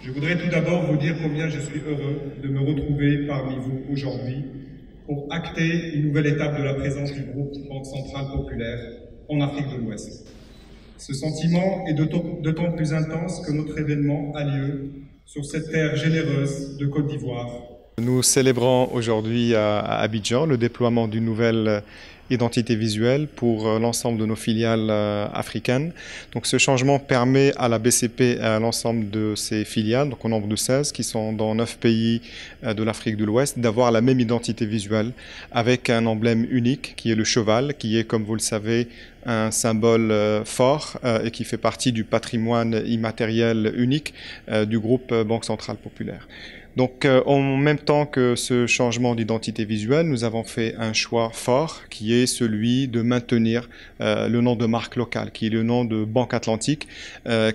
Je voudrais tout d'abord vous dire combien je suis heureux de me retrouver parmi vous aujourd'hui pour acter une nouvelle étape de la présence du groupe Banque Centrale Populaire en Afrique de l'Ouest. Ce sentiment est d'autant plus intense que notre événement a lieu sur cette terre généreuse de Côte d'Ivoire. Nous célébrons aujourd'hui à Abidjan le déploiement d'une nouvelle identité visuelle pour l'ensemble de nos filiales africaines. Donc ce changement permet à la BCP et à l'ensemble de ses filiales, donc au nombre de 16 qui sont dans 9 pays de l'Afrique de l'Ouest, d'avoir la même identité visuelle avec un emblème unique qui est le cheval, qui est, comme vous le savez, un symbole fort et qui fait partie du patrimoine immatériel unique du groupe Banque Centrale Populaire. Donc en même temps que ce changement d'identité visuelle, nous avons fait un choix fort qui est celui de maintenir le nom de marque locale, qui est le nom de Banque Atlantique,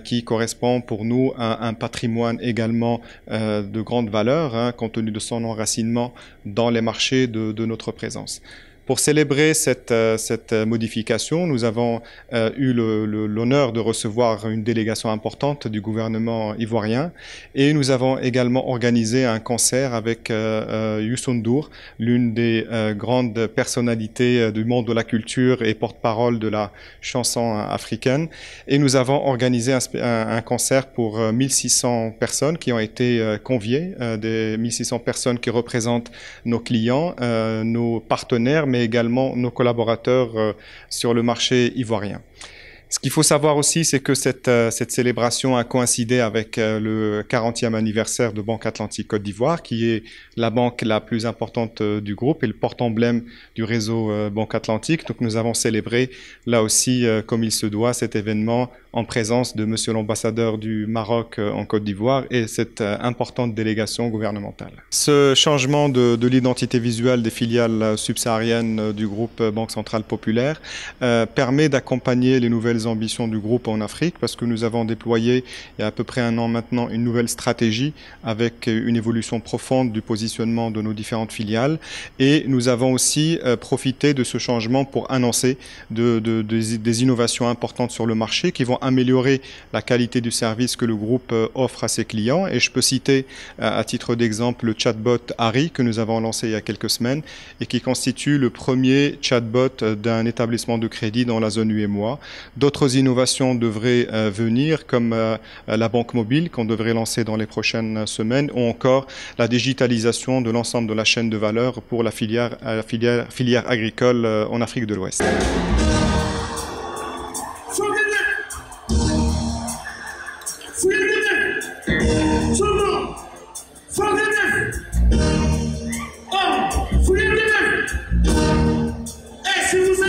qui correspond pour nous à un patrimoine également de grande valeur, compte tenu de son enracinement dans les marchés de notre présence. Pour célébrer cette modification, nous avons eu l'honneur de recevoir une délégation importante du gouvernement ivoirien et nous avons également organisé un concert avec Youssou N'Dour, l'une des grandes personnalités du monde de la culture et porte-parole de la chanson africaine. Et nous avons organisé un concert pour 1600 personnes qui ont été conviées, des 1600 personnes qui représentent nos clients, nos partenaires, mais également nos collaborateurs sur le marché ivoirien. Ce qu'il faut savoir aussi, c'est que cette célébration a coïncidé avec le 40e anniversaire de Banque Atlantique Côte d'Ivoire, qui est la banque la plus importante du groupe et le porte-emblème du réseau Banque Atlantique. Donc nous avons célébré là aussi, comme il se doit, cet événement en présence de Monsieur l'ambassadeur du Maroc en Côte d'Ivoire et cette importante délégation gouvernementale. Ce changement de l'identité visuelle des filiales subsahariennes du groupe Banque Centrale Populaire permet d'accompagner les nouvelles ambitions du groupe en Afrique, parce que nous avons déployé il y a à peu près un an maintenant une nouvelle stratégie avec une évolution profonde du positionnement de nos différentes filiales, et nous avons aussi profité de ce changement pour annoncer des innovations importantes sur le marché qui vont améliorer la qualité du service que le groupe offre à ses clients. Et je peux citer à titre d'exemple le chatbot Harry que nous avons lancé il y a quelques semaines et qui constitue le premier chatbot d'un établissement de crédit dans la zone UEMOA. D'autres innovations devraient venir, comme la banque mobile qu'on devrait lancer dans les prochaines semaines, ou encore la digitalisation de l'ensemble de la chaîne de valeur pour la filière agricole en Afrique de l'Ouest. Si vous